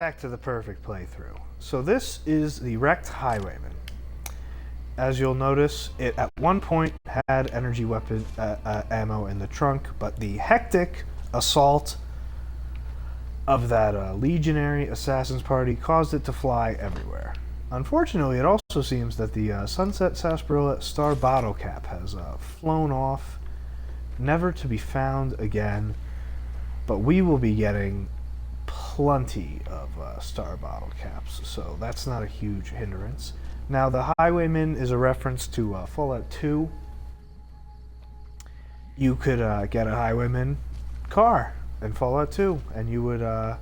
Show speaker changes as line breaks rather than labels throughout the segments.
Back to the perfect playthrough. So this is the Wrecked Highwayman. As you'll notice, it at one point had energy weapon ammo in the trunk, but the hectic assault of that legionary assassins party caused it to fly everywhere. Unfortunately, it also seems that the Sunset Sarsaparilla Star bottle cap has flown off, never to be found again, but we will be getting plenty of star bottle caps, so that's not a huge hindrance. Now, the Highwayman is a reference to Fallout 2. You could get a Highwayman car in Fallout 2, and you would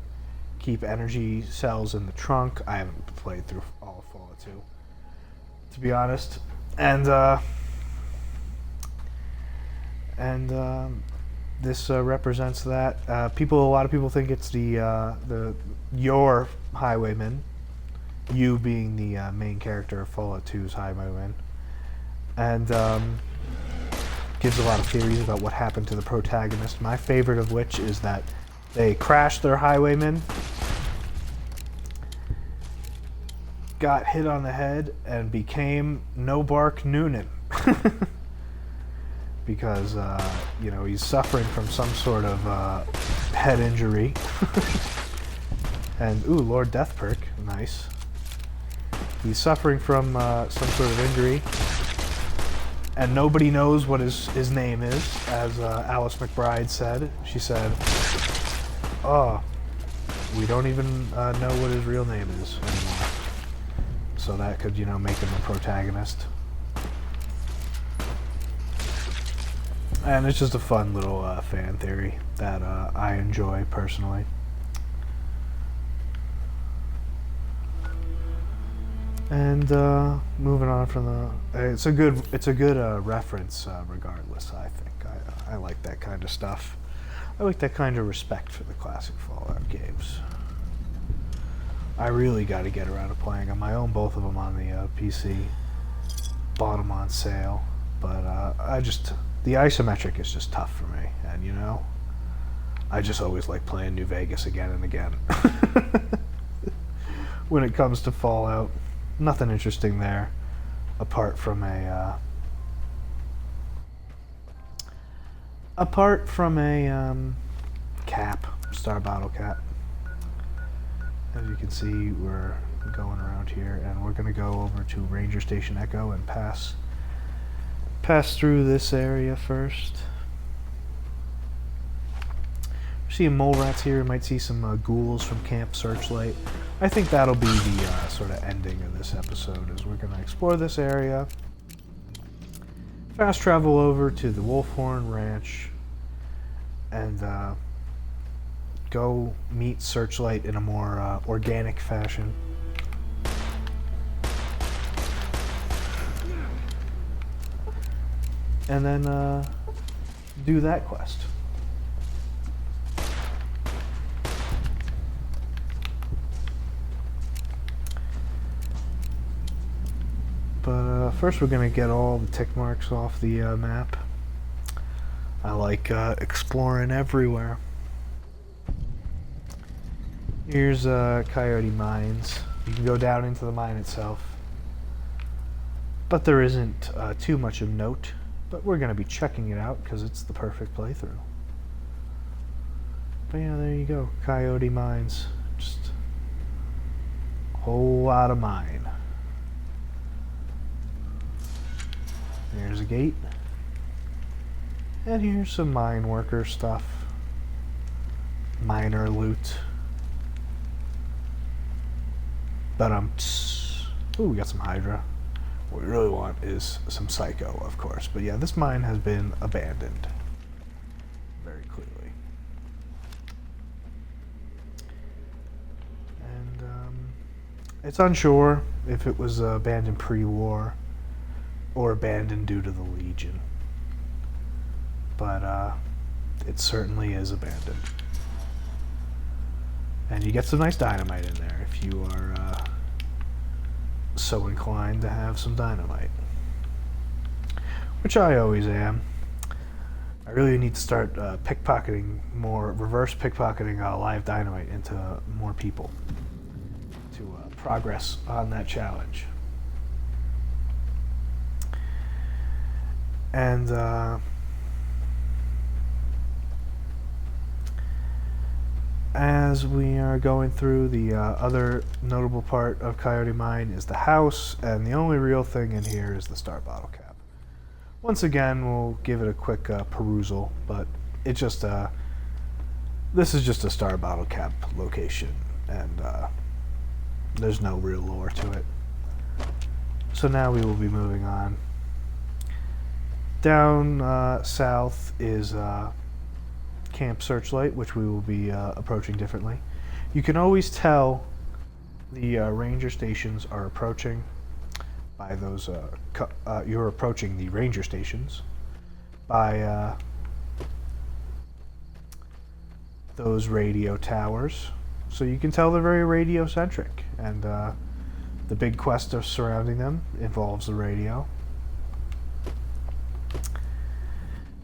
keep energy cells in the trunk. I haven't played through all of Fallout 2, to be honest, and this represents that. A lot of people think it's your Highwayman, you being the main character of Fallout 2's Highwayman, and gives a lot of theories about what happened to the protagonist. My favorite of which is that they crashed their Highwayman, got hit on the head, and became No Bark Noonan. Because, he's suffering from some sort of head injury. And, ooh, Lord Death perk, nice. He's suffering from some sort of injury. And nobody knows what his name is, as Alice McBride said. She said, oh, we don't even know what his real name is anymore. So that could, make him a protagonist. And it's just a fun little fan theory that I enjoy personally. And moving on from it's a good reference regardless. I think I like that kind of stuff. I like that kind of respect for the classic Fallout games. I really got to get around to playing them. I own both of them on the PC. Bought them on sale, but the isometric is just tough for me, and I just always like playing New Vegas again and again. When it comes to Fallout, nothing interesting there, apart from a cap, star bottle cap. As you can see, we're going around here, and we're going to go over to Ranger Station Echo and pass through this area first. We're seeing mole rats here. We might see some ghouls from Camp Searchlight. I think that'll be the sort of ending of this episode, as we're going to explore this area, fast travel over to the Wolfhorn Ranch, and go meet Searchlight in a more organic fashion. And then do that quest. But first we're going to get all the tick marks off the map. I like exploring everywhere. Here's Coyote Mines. You can go down into the mine itself, but there isn't too much of note. But we're going to be checking it out because it's the perfect playthrough. But yeah, there you go. Coyote Mines. Just a whole lot of mine. There's a gate. And here's some mine worker stuff. Miner loot. But ooh, we got some Hydra. What we really want is some Psycho, of course. But yeah, this mine has been abandoned. Very clearly. And it's unsure if it was abandoned pre-war or abandoned due to the Legion. But it certainly is abandoned. And you get some nice dynamite in there if you are so inclined to have some dynamite, which I always am. I really need to start pickpocketing more, reverse pickpocketing live dynamite into more people. to progress on that challenge. And as we are going through, the other notable part of Coyote Mine is the house, and the only real thing in here is the star bottle cap. Once again, we'll give it a quick perusal, but it just this is just a star bottle cap location, and there's no real lore to it. So now we will be moving on. Down south is Camp Searchlight, which we will be approaching differently. You can always tell the ranger stations are approaching by those. You're approaching the ranger stations by those radio towers, so you can tell they're very radio centric, and the big quest surrounding them involves the radio.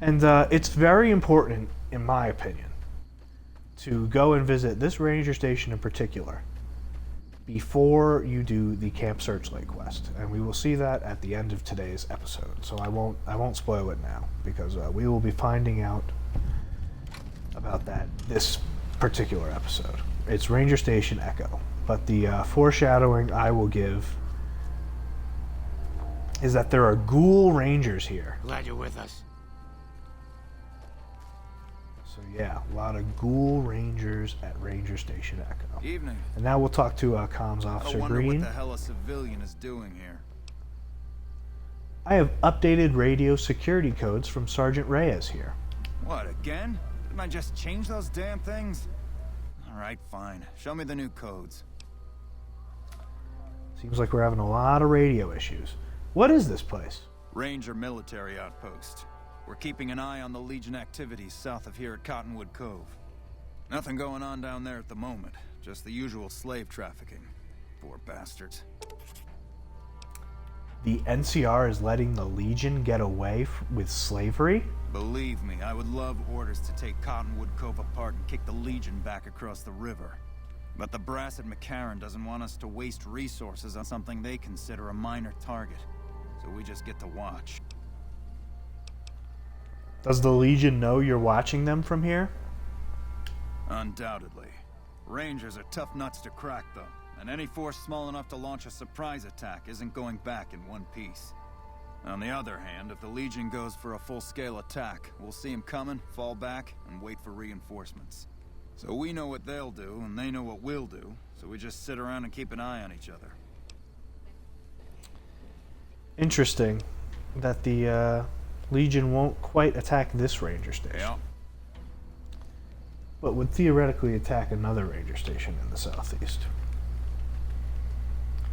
And it's very important, in my opinion, to go and visit this ranger station in particular before you do the Camp Searchlight quest, and we will see that at the end of today's episode. So I won't spoil it now, because we will be finding out about that this particular episode. It's Ranger Station Echo, but the foreshadowing I will give is that there are ghoul rangers here.
Glad you're with us.
So yeah, a lot of ghoul rangers at Ranger Station Echo.
Evening.
And now we'll talk to Comms Officer
I wonder
Green.
what the hell a civilian is doing here.
I have updated radio security codes from Sergeant Reyes here.
What, again? Didn't I just change those damn things? Alright, fine. Show me the new codes.
Seems like we're having a lot of radio issues. What is this place?
Ranger military outpost. We're keeping an eye on the Legion activities south of here at Cottonwood Cove. Nothing going on down there at the moment. Just the usual slave trafficking. Poor bastards.
The NCR is letting the Legion get away with slavery?
Believe me, I would love orders to take Cottonwood Cove apart and kick the Legion back across the river. But the brass at McCarran doesn't want us to waste resources on something they consider a minor target. So we just get to watch.
Does the Legion know you're watching them from here?
Undoubtedly. Rangers are tough nuts to crack, though. And any force small enough to launch a surprise attack isn't going back in one piece. On the other hand, if the Legion goes for a full-scale attack, we'll see them coming, fall back, and wait for reinforcements. So we know what they'll do, and they know what we'll do, so we just sit around and keep an eye on each other.
Interesting that the Legion won't quite attack this ranger station.
Yeah.
But would theoretically attack another ranger station in the southeast.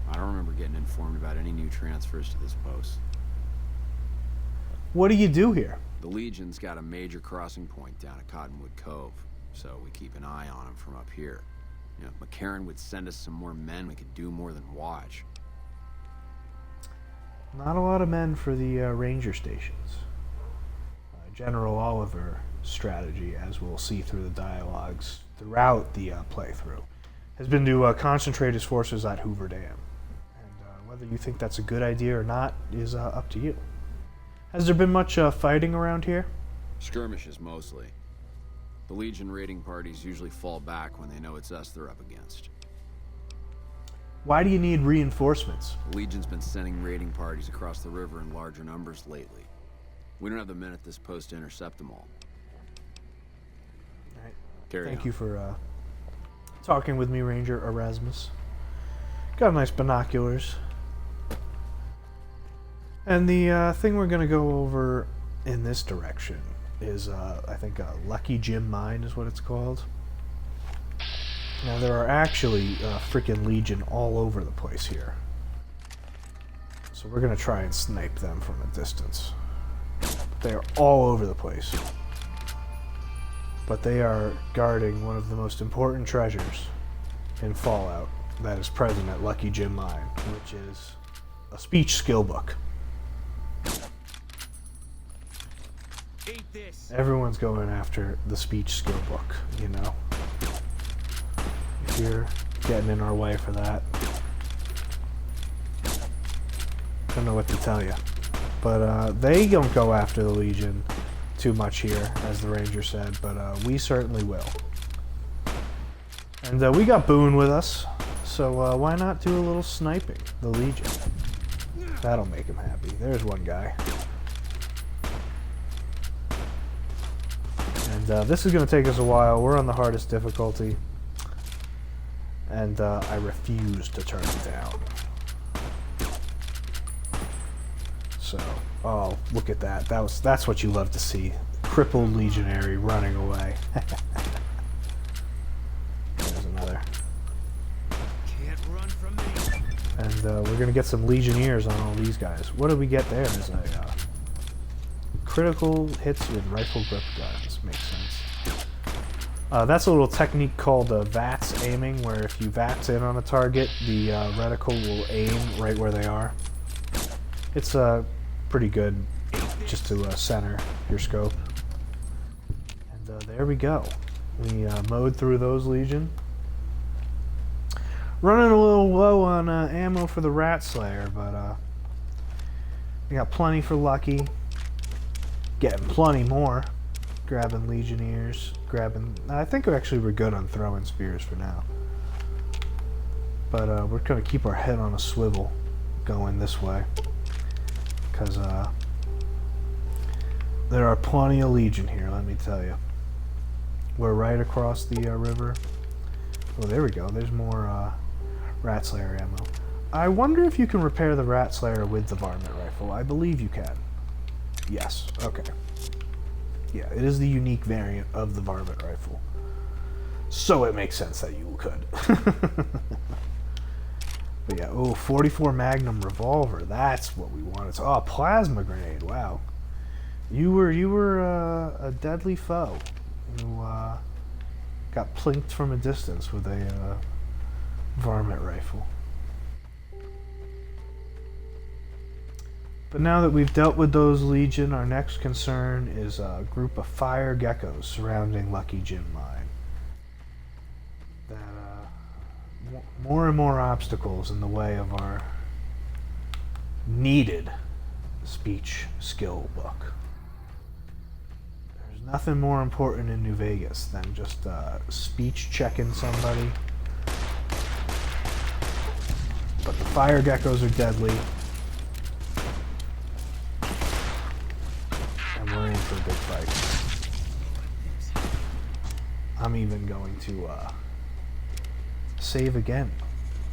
I don't remember getting informed about any new transfers to this post.
What do you do here?
The Legion's got a major crossing point down at Cottonwood Cove, so we keep an eye on them from up here. You know, if McCarran would send us some more men, we could do more than watch.
Not a lot of men for the ranger stations. General Oliver's strategy, as we'll see through the dialogues throughout the playthrough, has been to concentrate his forces at Hoover Dam. And whether you think that's a good idea or not is up to you. Has there been much fighting around here?
Skirmishes, mostly. The Legion raiding parties usually fall back when they know it's us they're up against.
Why do you need reinforcements?
The Legion's been sending raiding parties across the river in larger numbers lately. We don't have the men at this post to intercept them all.
All right.
Carry
Thank
on.
you for talking with me, Ranger Erasmus. Got nice binoculars. And the thing we're going to go over in this direction is, I think, Lucky Jim Mine is what it's called. Now, there are actually freaking Legion all over the place here. So we're going to try and snipe them from a distance. They are all over the place. But they are guarding one of the most important treasures in Fallout that is present at Lucky Jim Mine, which is a speech skill book.
Eat this.
Everyone's going after the speech skill book, you know. If you're getting in our way for that. Don't know what to tell you. But they don't go after the Legion too much here, as the Ranger said, but we certainly will. And we got Boone with us, so why not do a little sniping? The Legion. That'll make him happy. There's one guy. And this is going to take us a while. We're on the hardest difficulty. And I refuse to turn it down. So, oh, look at that. That's what you love to see. Crippled legionary running away. There's another.
Can't run from me.
And we're gonna get some legionnaires on all these guys. What do we get there? Is a critical hits with rifle grip guns. Makes sense. That's a little technique called VATS aiming, where if you VATS in on a target, the reticle will aim right where they are. It's pretty good just to center your scope. And there we go. We mowed through those Legion. Running a little low on ammo for the Rat Slayer, but we got plenty for Lucky. Getting plenty more. Grabbing Legionnaires. I think actually we're good on throwing spears for now. But we're going to keep our head on a swivel going this way. Because there are plenty of Legion here, let me tell you. We're right across the river. Oh, there we go. There's more Rat Slayer ammo. I wonder if you can repair the Rat Slayer with the Varmint Rifle. I believe you can. Yes. Okay. Yeah, it is the unique variant of the Varmint Rifle. So it makes sense that you could. But yeah, oh, 44 Magnum revolver. That's what we wanted. Oh, plasma grenade. Wow, you were a deadly foe who got plinked from a distance with a varmint rifle. But now that we've dealt with those Legion, our next concern is a group of fire geckos surrounding Lucky Jim Mine. More and more obstacles in the way of our needed speech skill book. There's nothing more important in New Vegas than just speech checking somebody. But the fire geckos are deadly. And we're in for a big fight. I'm even going to save again.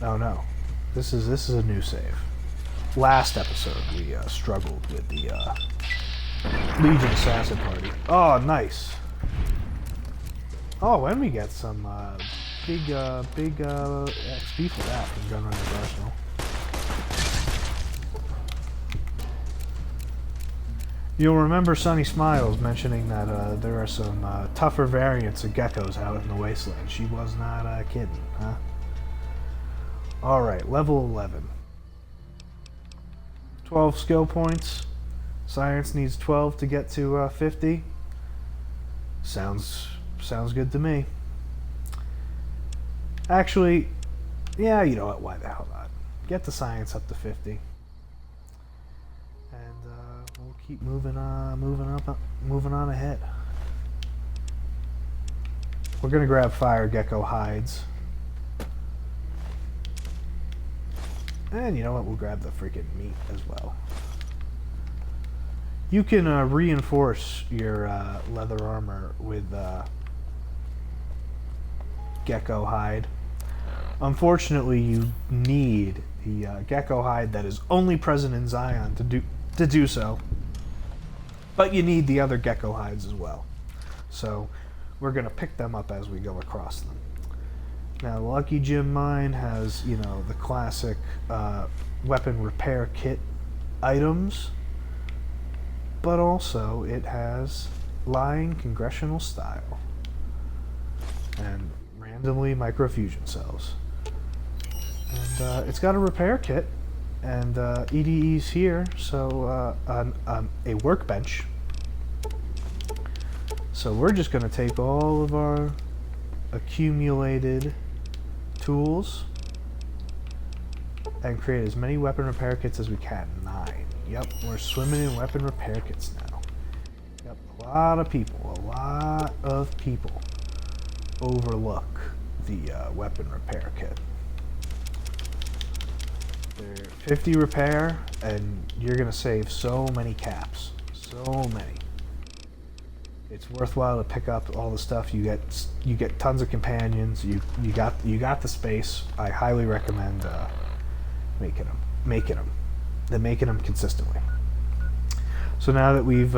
Oh no, this is a new save. Last episode we struggled with the Legion Assassin Party. Oh, nice. Oh, and we get some big XP for that from Gunrunner's Arsenal. You'll remember Sunny Smiles mentioning that there are some tougher variants of geckos out in the wasteland. She was not kidding, huh? Alright, level 11. 12 skill points. Science needs 12 to get to 50. Sounds good to me. Actually, yeah, you know what? Why the hell not? Get the science up to 50. We'll keep moving on ahead. We're gonna grab fire gecko hides, and you know what? We'll grab the freaking meat as well. You can reinforce your leather armor with gecko hide. Unfortunately, you need the gecko hide that is only present in Zion to do so. But you need the other gecko hides as well. So we're going to pick them up as we go across them. Now, Lucky Jim Mine has, you know, the classic weapon repair kit items, but also it has lying congressional style and randomly microfusion cells. And it's got a repair kit. And EDE's here, so a workbench. So we're just going to take all of our accumulated tools and create as many weapon repair kits as we can. 9. Yep, we're swimming in weapon repair kits now. Yep, a lot of people overlook the weapon repair kit. They're 50 repair, and you're gonna save so many caps. So many. It's worthwhile to pick up all the stuff. You get tons of companions. You got the space. I highly recommend making them consistently. So now that we've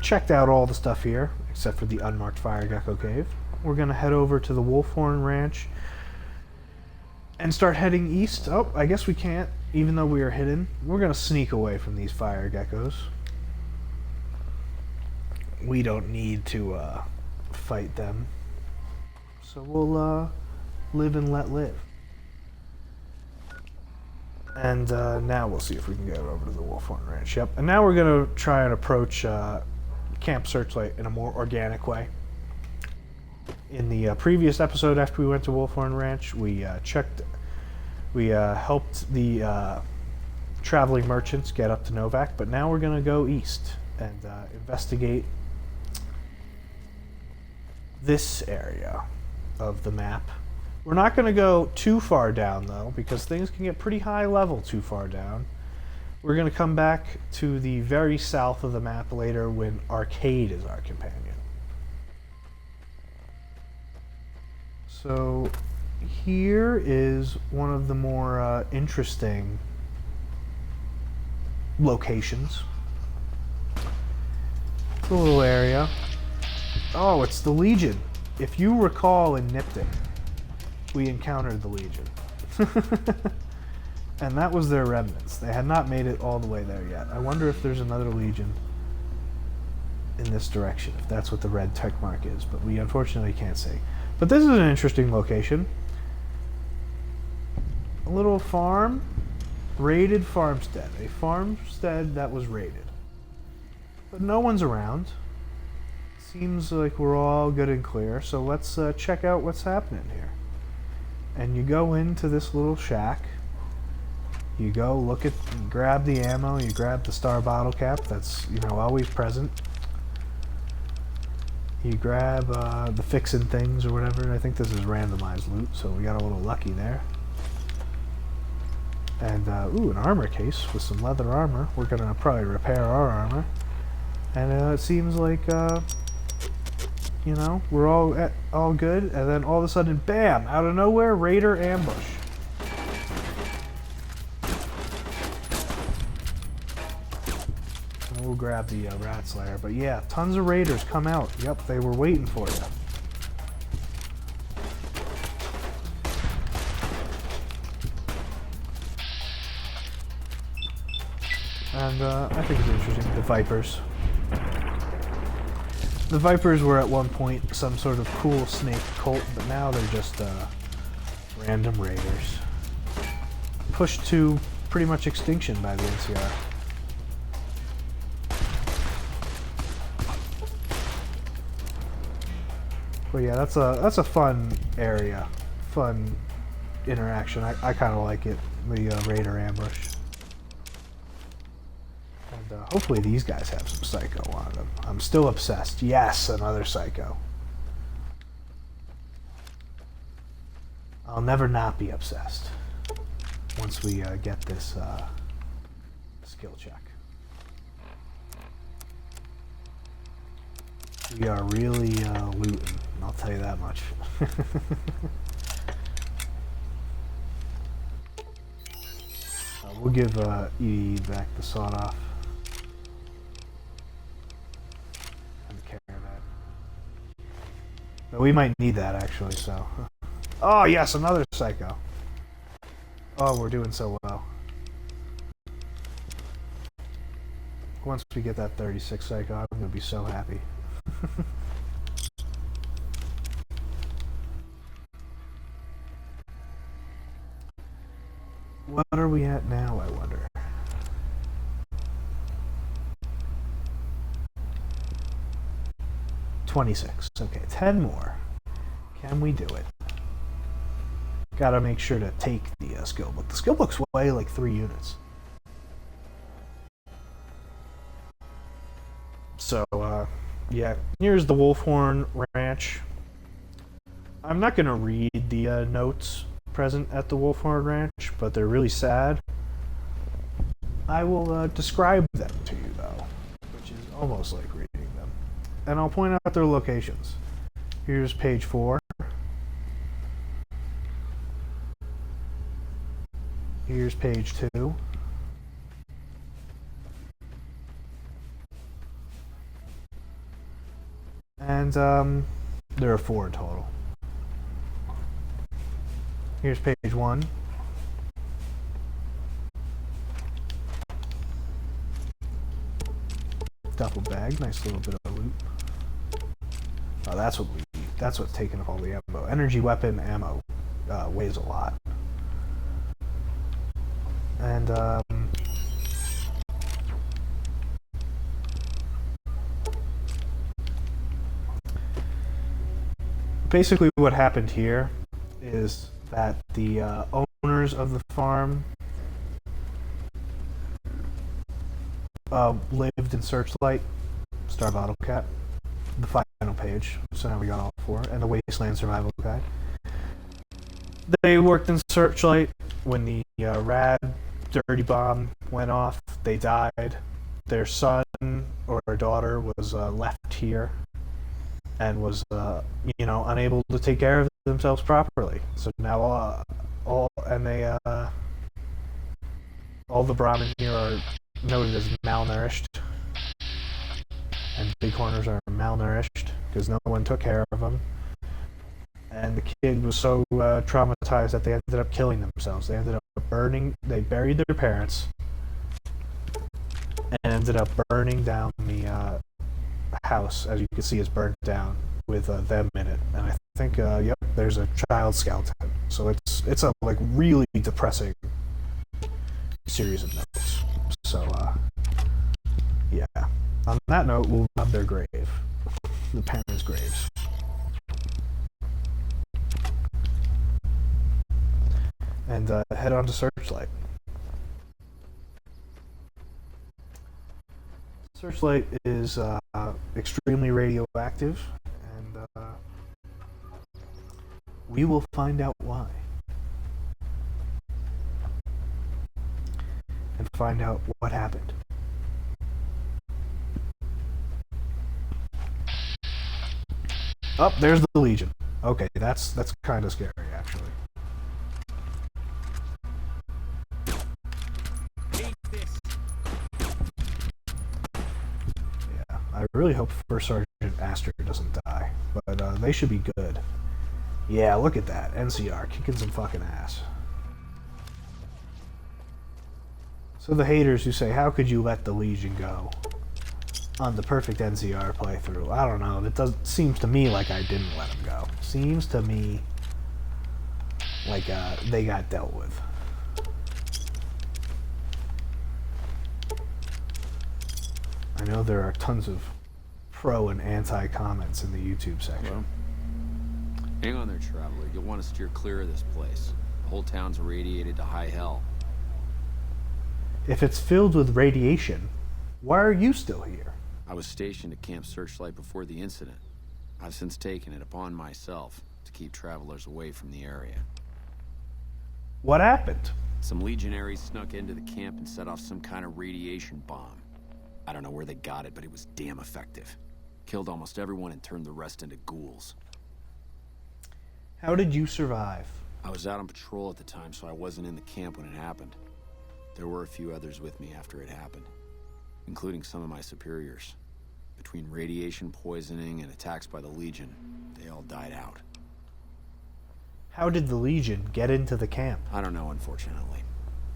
checked out all the stuff here, except for the unmarked Fire Gecko Cave, we're gonna head over to the Wolfhorn Ranch and start heading east. Oh, I guess we can't, even though we are hidden. We're gonna sneak away from these fire geckos. We don't need to fight them, so we'll live and let live. And now we'll see if we can get over to the Wolfhorn Ranch. Yep. And now we're gonna try and approach Camp Searchlight in a more organic way. In the previous episode, after we went to Wolfhorn Ranch, we helped the traveling merchants get up to Novak, but now we're gonna go east and investigate this area of the map. We're not going to go too far down, though, because things can get pretty high level too far down. We're going to come back to the very south of the map later when Arcade is our companion. So here is one of the more interesting locations. It's a little area. Oh, it's the Legion. If you recall in Nipton, we encountered the Legion. And that was their remnants. They had not made it all the way there yet. I wonder if there's another Legion in this direction, if that's what the red tech mark is, but we unfortunately can't see. But this is an interesting location. A little farm, raided farmstead. A farmstead that was raided. But no one's around. Seems like we're all good and clear, so let's check out what's happening here. And you go into this little shack. You go you grab the ammo, you grab the star bottle cap, that's, always present. You grab the fixin' things or whatever. I think this is randomized loot, so we got a little lucky there. And, ooh, an armor case with some leather armor. We're gonna probably repair our armor. And it seems like, we're all good, and then all of a sudden, bam! Out of nowhere, Raider ambush. And we'll grab the Rat Slayer, but yeah, tons of Raiders come out. Yep, they were waiting for you. And I think it's interesting, the Vipers. The Vipers were at one point some sort of cool snake cult, but now they're just random raiders. Pushed to pretty much extinction by the NCR. But yeah, that's a fun area, fun interaction. I kind of like it, the raider ambush. And hopefully these guys have some psycho on them. I'm still obsessed. Yes, another psycho. I'll never not be obsessed once we get this skill check. We are really looting, I'll tell you that much. We'll give E back the sawed off. And the caravan. But we might need that actually, so. Oh yes, another psycho. Oh, we're doing so well. Once we get that 36 psycho, I'm gonna be so happy. What are we at now, I wonder? $26. Okay, 10 more. Can we do it? Gotta make sure to take the skill book. The skill book's weigh like 3 units. So, yeah, here's the Wolfhorn Ranch. I'm not gonna read the notes present at the Wolfhorn Ranch, but they're really sad. I will describe them to you, though, which is almost like reading them. And I'll point out their locations. Here's page 4. Here's page 2. And there are 4 in total. Here's page 1. Duffel bag, nice little bit of loot. Oh, that's what we need. That's what's taking up all the ammo. Energy weapon ammo weighs a lot. And basically what happened here is that the owners of the farm lived in Searchlight, Star Bottle Cat, the final page, so now we got all 4, and the Wasteland Survival Guide. They worked in Searchlight. When the rad dirty bomb went off, they died. Their son or daughter was left here and was, unable to take care of themselves properly. So now all the Brahmin here are noted as malnourished, and Bighorners are malnourished because no one took care of them. And the kid was so traumatized that they ended up killing themselves. They ended up they buried their parents and ended up burning down the house, as you can see, is burnt down with them in it. And I think, yep, there's a child skeleton. So it's a like really depressing series of notes. So yeah. On that note, we'll rob their grave, the parents' graves. And head on to Searchlight. Searchlight is extremely radioactive, and we will find out why. And find out what happened. Oh, there's the Legion. Okay, that's kind of scary, actually. I really hope First Sergeant Astor doesn't die, but they should be good. Yeah, look at that. NCR, kicking some fucking ass. So the haters who say, how could you let the Legion go on the perfect NCR playthrough? I don't know. It seems to me like I didn't let them go. Seems to me like they got dealt with. I know there are tons of pro and anti comments in the YouTube section.
Well, hang on there, traveler. You'll want to steer clear of this place. The whole town's irradiated to high hell.
If it's filled with radiation, why are you still here?
I was stationed at Camp Searchlight before the incident. I've since taken it upon myself to keep travelers away from the area.
What happened?
Some legionaries snuck into the camp and set off some kind of radiation bomb. I don't know where they got it, but it was damn effective. Killed almost everyone and turned the rest into ghouls.
How did you survive?
I was out on patrol at the time, so I wasn't in the camp when it happened. There were a few others with me after it happened, including some of my superiors. Between radiation poisoning and attacks by the Legion, they all died out.
How did the Legion get into the camp?
I don't know, unfortunately.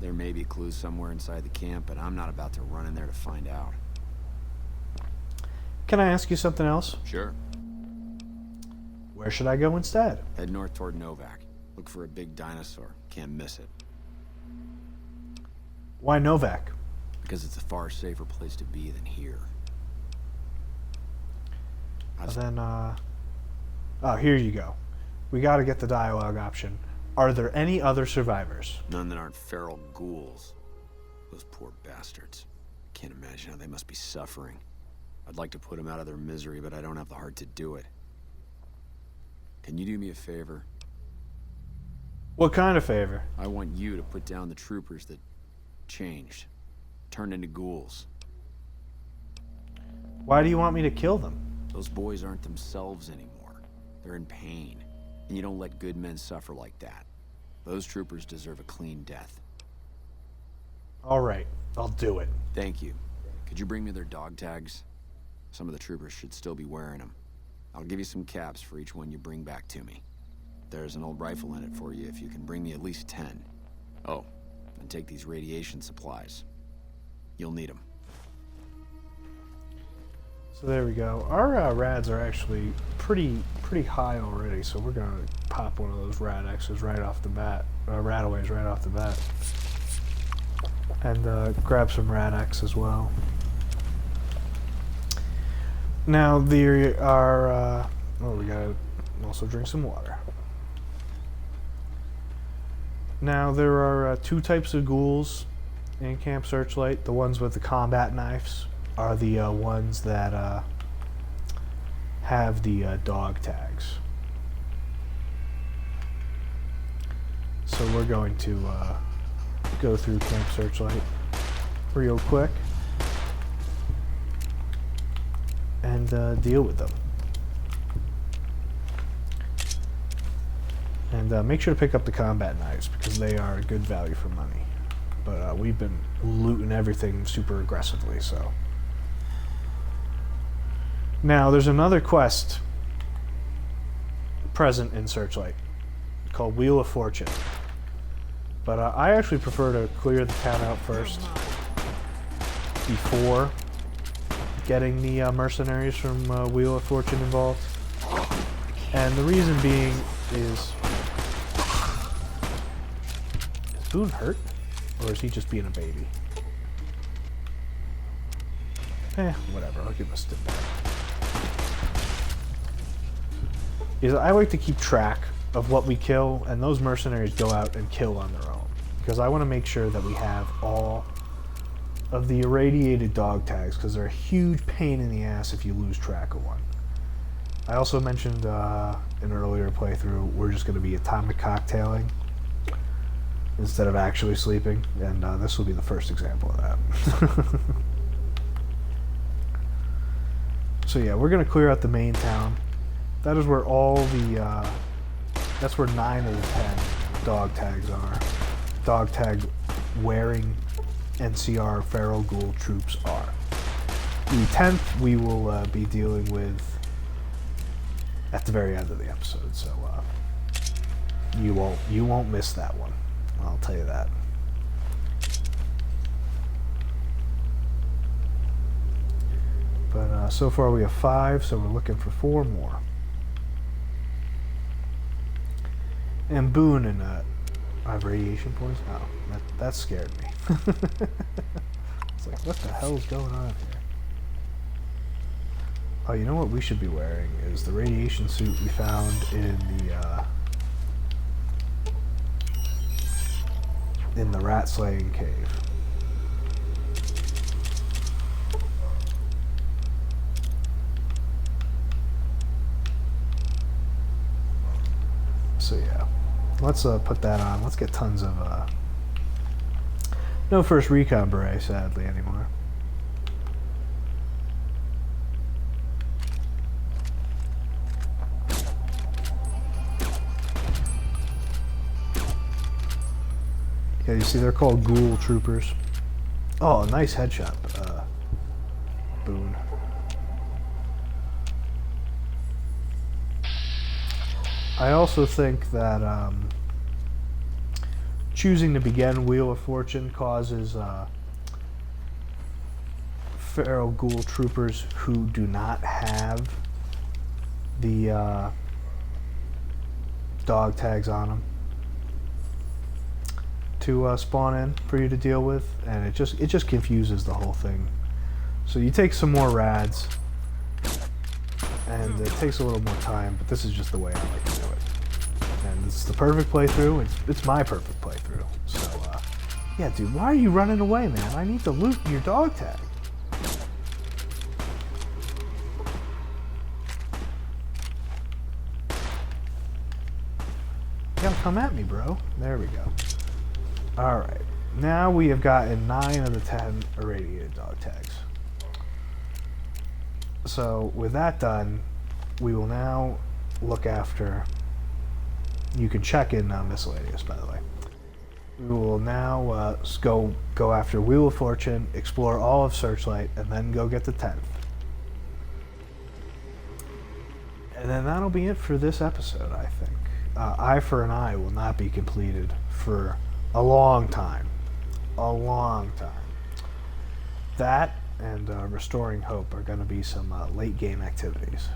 There may be clues somewhere inside the camp, but I'm not about to run in there to find out.
Can I ask you something else?
Sure.
Where should I go instead?
Head north toward Novak. Look for a big dinosaur. Can't miss it.
Why Novak?
Because it's a far safer place to be than here.
Then, oh, here you go. We gotta get the dialogue option. Are there any other survivors?
None that aren't feral ghouls. Those poor bastards. Can't imagine how they must be suffering. I'd like to put them out of their misery, but I don't have the heart to do it. Can you do me a favor?
What kind of favor?
I want you to put down the troopers that changed, turned into ghouls.
Why do you want me to kill them?
Those boys aren't themselves anymore. They're in pain. And you don't let good men suffer like that. Those troopers deserve a clean death.
All right, I'll do it.
Thank you. Could you bring me their dog tags? Some of the troopers should still be wearing them. I'll give you some caps for each one you bring back to me. There's an old rifle in it for you if you can bring me at least 10. Oh, and take these radiation supplies. You'll need them.
So there we go. Our rads are actually pretty high already, so we're gonna pop one of those rad X's right off the bat, radaways right off the bat, and grab some rad X as well. Now there are. We gotta also drink some water. Now there are two types of ghouls in Camp Searchlight. The ones with the combat knives are the ones that have the dog tags. So we're going to go through Camp Searchlight real quick and deal with them. And make sure to pick up the combat knives because they are a good value for money. But we've been looting everything super aggressively, so. Now, there's another quest present in Searchlight called Wheel of Fortune. But I actually prefer to clear the town out first before getting the mercenaries from Wheel of Fortune involved. And the reason being is Boone hurt? Or is he just being a baby? Whatever, I'll give him a stim back. I like to keep track of what we kill, and those mercenaries go out and kill on their own. Because I want to make sure that we have all of the irradiated dog tags, because they're a huge pain in the ass if you lose track of one. I also mentioned in an earlier playthrough, we're just going to be atomic cocktailing instead of actually sleeping, and this will be the first example of that. So yeah, we're going to clear out the main town. That is where all the, that's where 9 of the 10 dog tags are. Dog tag wearing NCR feral ghoul troops are. The 10th we will be dealing with at the very end of the episode, so you won't miss that one. I'll tell you that. But so far we have 5, so we're looking for 4 more. And Boone and I have radiation points. Oh, that scared me. It's like, what the hell is going on here? Oh, you know what we should be wearing is the radiation suit we found in the rat slaying cave. So yeah, let's put that on. Let's get tons of no first recon beret sadly anymore. Yeah, you see, they're called ghoul troopers. Oh, nice headshot, Boone. I also think that choosing to begin Wheel of Fortune causes feral ghoul troopers who do not have the dog tags on them to spawn in for you to deal with, and it just confuses the whole thing. So you take some more rads, and it takes a little more time, but this is just the way I like to do it. And It's the perfect playthrough. It's my perfect playthrough. So, yeah, dude, why are you running away, man? I need to loot your dog tag. You gotta come at me, bro. There we go. Alright. Now we have gotten 9 of the 10 irradiated dog tags. So, with that done, we will now look after... You can check in miscellaneous, by the way. We will now go after Wheel of Fortune, explore all of Searchlight, and then go get the 10th. And then that'll be it for this episode, I think. Eye for an Eye will not be completed for a long time. A long time. That and Restoring Hope are going to be some late game activities.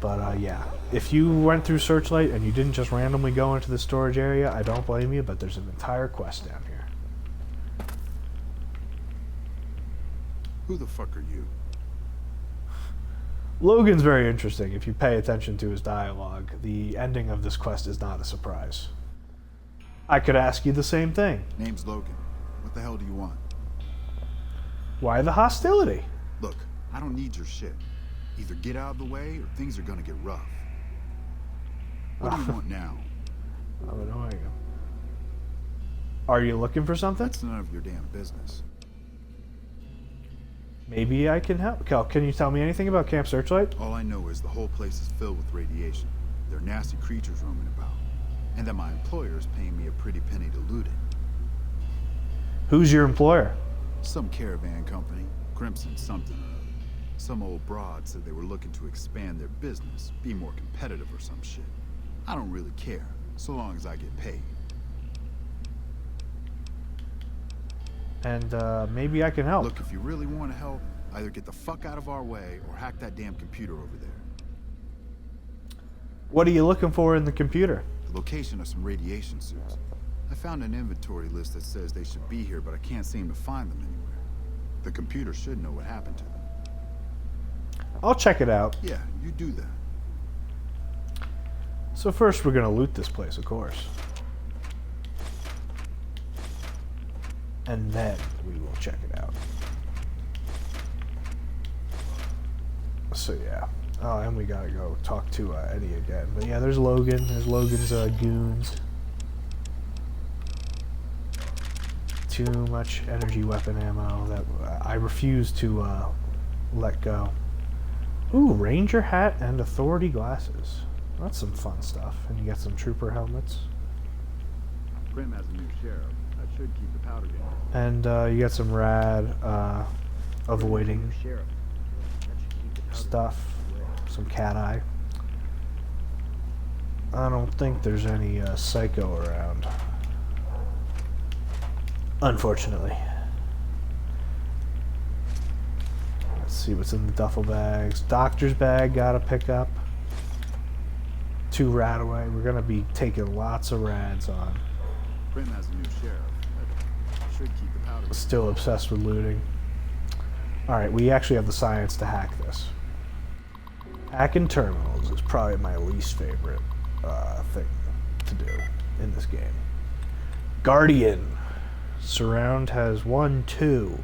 But yeah, if you went through Searchlight and you didn't just randomly go into the storage area, I don't blame you, but there's an entire quest down here.
Who the fuck are you?
Logan's very interesting if you pay attention to his dialogue. The ending of this quest is not a surprise. I could ask you the same thing.
Name's Logan. What the hell do you want?
Why the hostility?
Look, I don't need your shit. Either get out of the way or things are gonna get rough. What do you want now?
I'm annoying him. Are you looking for something?
That's none of your damn business.
Maybe I can help. Kel, can you tell me anything about Camp Searchlight?
All I know is the whole place is filled with radiation. There are nasty creatures roaming about. And that my employer is paying me a pretty penny to loot it.
Who's your employer?
Some caravan company, Crimson something or other. Some old broad said they were looking to expand their business, be more competitive or some shit. I don't really care, so long as I get paid.
And maybe I can help.
Look, if you really want to help, either get the fuck out of our way or hack that damn computer over there.
What are you looking for in the computer?
The location of some radiation suits. I found an inventory list that says they should be here, but I can't seem to find them anywhere. The computer should know what happened to them.
I'll check it out.
Yeah, you do that.
So first we're gonna loot this place, of course. And then we will check it out. So yeah. Oh, and we gotta go talk to Eddie again. But yeah, there's Logan. There's Logan's goons. Too much energy weapon ammo that I refuse to let go. Ooh, ranger hat and authority glasses. That's some fun stuff. And you get some trooper helmets.
Prim has a new sheriff. That should keep the powder down.
And you get some rad avoiding stuff. Some cat eye. I don't think there's any psycho around. Unfortunately. Let's see what's in the duffel bags. Doctor's bag, gotta pick up. 2 rad away. We're gonna be taking lots of rads on.
Prim has a new sheriff. That should keep the powder down.
Still obsessed with looting. Alright, we actually have the science to hack this. Hacking terminals is probably my least favorite thing to do in this game. Guardian. Surround has 1, 2.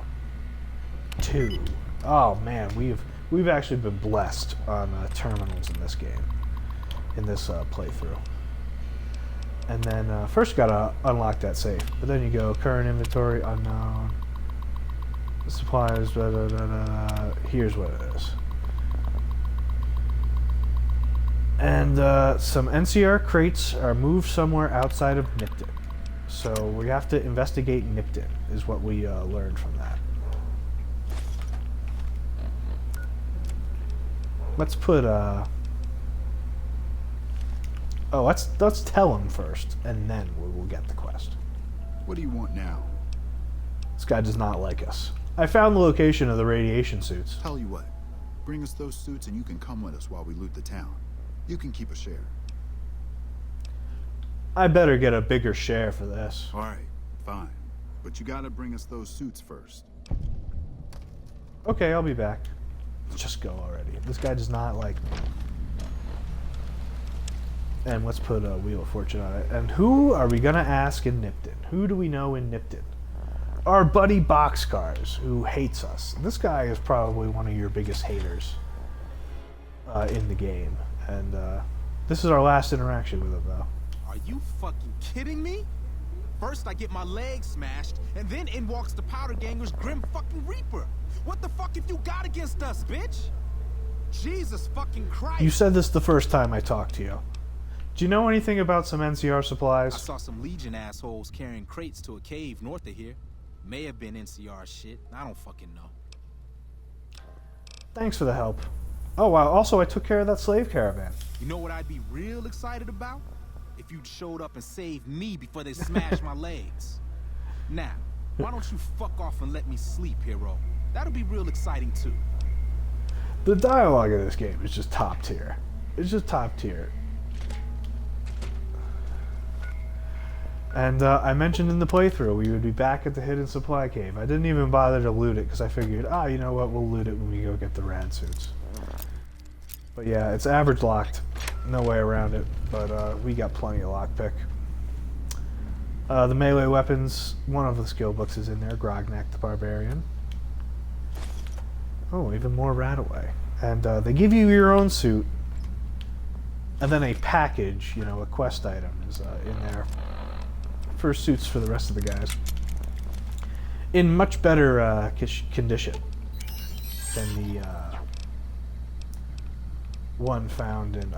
2. Oh man, we've actually been blessed on terminals in this game, in this playthrough. And then first gotta unlock that safe, but then you go current inventory, unknown, supplies, blah, blah, blah, blah. Here's what it is. And some NCR crates are moved somewhere outside of Nipton. So we have to investigate Nipton, is what we learned from that. Let's put oh, let's tell him first, and then we will get the quest.
What do you want now?
This guy does not like us. I found the location of the radiation suits.
Tell you what, bring us those suits and you can come with us while we loot the town. You can keep a share.
I better get a bigger share for this.
All right, fine. But you gotta bring us those suits first.
Okay, I'll be back. Let's just go already. This guy does not like me. And let's put a Wheel of Fortune on it. And who are we going to ask in Nipton? Who do we know in Nipton? Our buddy Boxcars, who hates us. This guy is probably one of your biggest haters in the game. And this is our last interaction with him, though.
Are you fucking kidding me? First I get my leg smashed, and then in walks the Powder Ganger's Grim fucking Reaper. What the fuck have you got against us, bitch? Jesus fucking Christ.
You said this the first time I talked to you. Do you know anything about some NCR
I
supplies?
saw some Legion assholes carrying crates to a cave north of here. May have been NCR shit. I don't fucking know.
Thanks for the help. Oh, wow. Also, I took care of that slave caravan.
You know what I'd be real excited about? If you'd showed up and saved me before they smashed my legs. Now, why don't you fuck off and let me sleep, hero? That'll be real exciting too.
The dialogue of this game is just top tier. It's just top tier. And I mentioned in the playthrough we would be back at the hidden supply cave. I didn't even bother to loot it because I figured, you know what, we'll loot it when we go get the rad suits. But yeah, it's average locked. No way around it. But we got plenty of lockpick. The melee weapons, one of the skill books is in there, Grognak the Barbarian. Oh, even more Radaway. And they give you your own suit. And then a package, you know, a quest item is in there. For suits for the rest of the guys. In much better condition than the one found in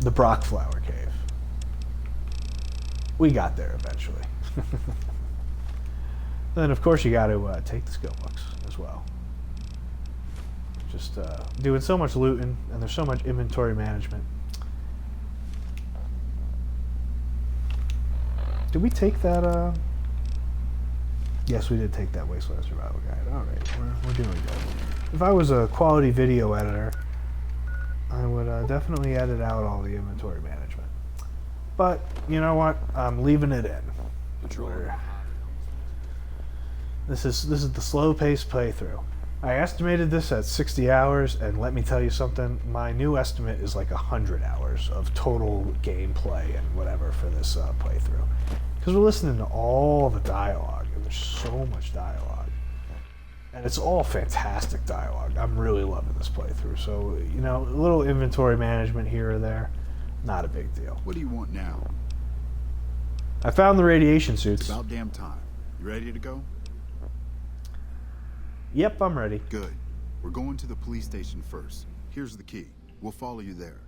the Brockflower Cave. We got there eventually. Then, of course, you got to take the skill books as well. Just doing so much looting, and there's so much inventory management. Did we take that? Yes, we did take that Wasteland Survival Guide. All right, we're doing good. If I was a quality video editor, I would definitely edit out all the inventory management. But you know what? I'm leaving it in. This is the slow-paced playthrough. I estimated this at 60 hours, and let me tell you something, my new estimate is like 100 hours of total gameplay and whatever for this playthrough. Because we're listening to all the dialogue, and there's so much dialogue. And it's all fantastic dialogue. I'm really loving this playthrough. So, you know, a little inventory management here or there, not a big deal.
What do you want now?
I found the radiation suits.
About damn time. You ready to go?
Yep, I'm ready.
Good. We're going to the police station first. Here's the key. We'll follow you there.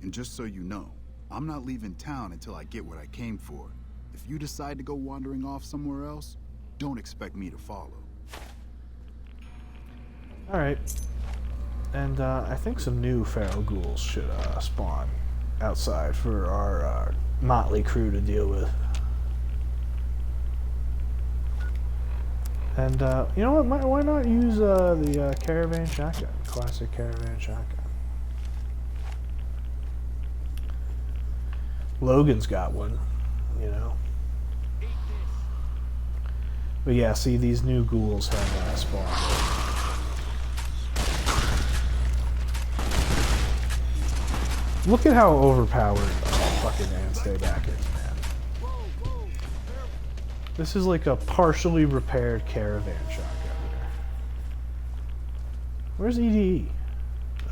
And just so you know, I'm not leaving town until I get what I came for. If you decide to go wandering off somewhere else, don't expect me to follow.
Alright. And I think some new feral ghouls should spawn outside for our motley crew to deal with. And, you know what, why not use the caravan shotgun, classic caravan shotgun. Logan's got one, you know. But yeah, see, these new ghouls have spawned. Look at how overpowered fucking Stay Back is, man. This is like a partially repaired caravan shotgun here. Where's EDE?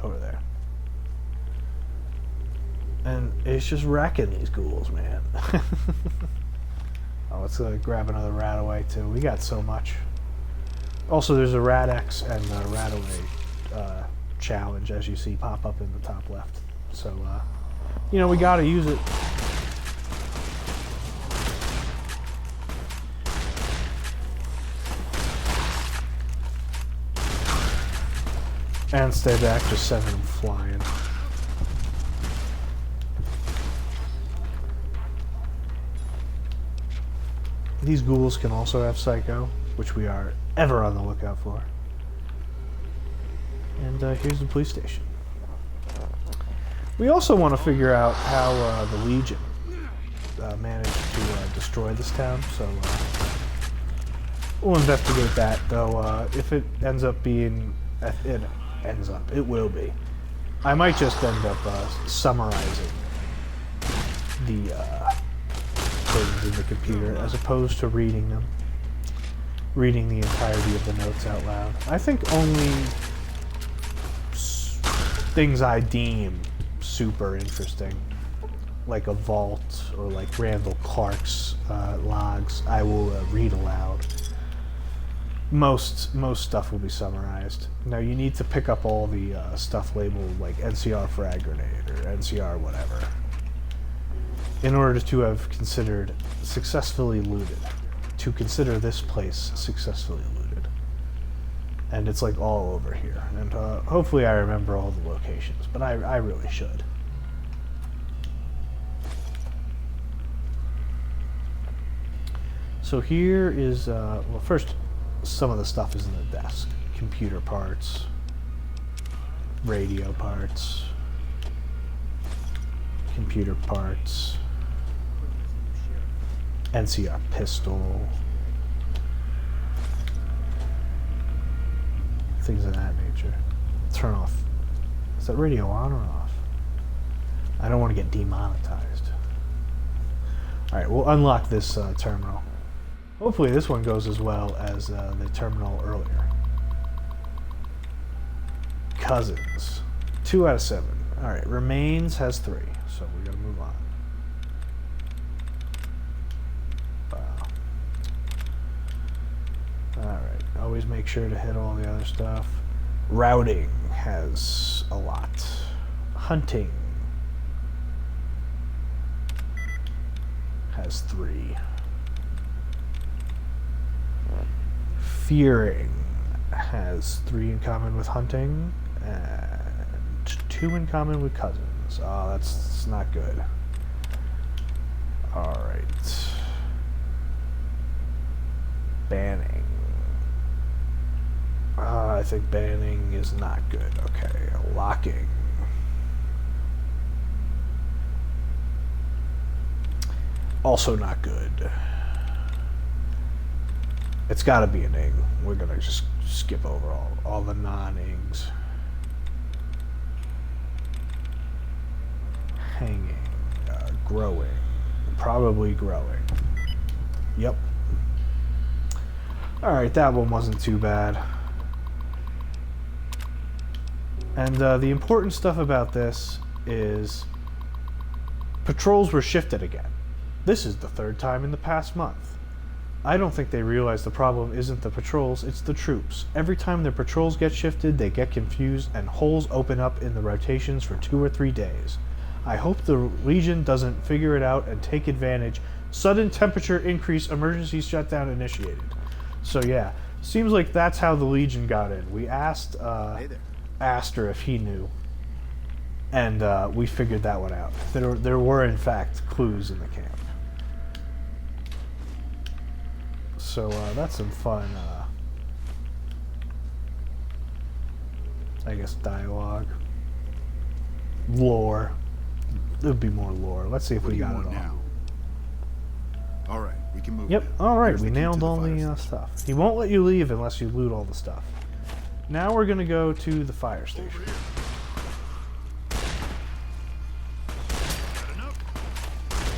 Over there. And it's just wrecking these ghouls, man. Oh, let's grab another Radaway too. We got so much. Also, there's a Rad-X and a Radaway challenge, as you see, pop up in the top left. So, you know, we gotta use it. And Stay Back, just sending them flying. These ghouls can also have Psycho, which we are ever on the lookout for. And here's the police station. We also want to figure out how the Legion managed to destroy this town, so we'll investigate that, though if it ends up being... it will be. I might just end up summarizing the things in the computer as opposed to reading them. Reading the entirety of the notes out loud. I think only things I deem super interesting, like a vault or like Randall Clark's logs, I will read aloud. Most stuff will be summarized. Now you need to pick up all the stuff labeled like NCR frag grenade or NCR whatever in order to have considered successfully looted. To consider this place successfully looted. And it's like all over here. And hopefully I remember all the locations, but I really should. So here is, well, first, some of the stuff is in the desk. Computer parts, radio parts, computer parts, NCR pistol, things of that nature. Turn off. Is that radio on or off? I don't want to get demonetized. Alright, we'll unlock this terminal. Hopefully this one goes as well as the terminal earlier. Cousins. 2 out of 7. Alright, remains has 3, so we gotta move on. Alright, always make sure to hit all the other stuff. Routing has a lot. Hunting has 3. Fearing has 3 in common with hunting and 2 in common with cousins. Oh, that's not good. Alright. Banning. I think banning is not good. Okay, locking. Also not good. It's got to be an ing. We're going to just skip over all the non-ings. Hanging. Growing. Probably growing. Yep. Alright, that one wasn't too bad. And the important stuff about this is patrols were shifted again. This is the 3rd time in the past month. I don't think they realize the problem isn't the patrols, it's the troops. Every time their patrols get shifted, they get confused and holes open up in the rotations for 2 or 3 days. I hope the Legion doesn't figure it out and take advantage. Sudden temperature increase, emergency shutdown initiated. So yeah, seems like that's how the Legion got in. We asked Aster if he knew, and we figured that one out. There were in fact clues in the camp. So that's some fun, I guess, dialogue. Lore. There would be more lore. Let's see if we got it all.
Now? All right, we can move.
Yep.
Now.
All right,
Here's
we
the key
nailed
to
all
fire
the
station.
stuff. He won't let you leave unless you loot all the stuff. Now we're gonna go to the fire station.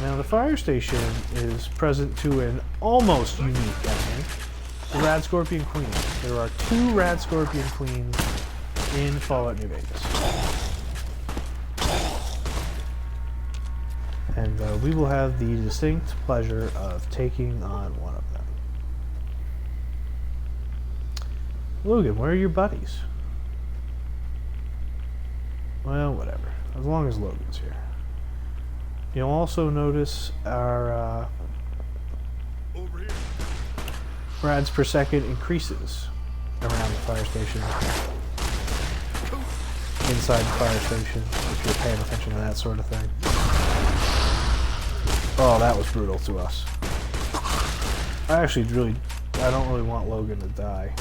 Now the fire station is present to an almost unique enemy, the Rad Scorpion Queen. There are 2 Rad Scorpion Queens in Fallout New Vegas. And we will have the distinct pleasure of taking on one of them. Logan, where are your buddies? Well, whatever. As long as Logan's here. You'll also notice our rads per second increases around the fire station. Inside the fire station, if you're paying attention to that sort of thing. Oh, that was brutal to us. I don't really want Logan to die.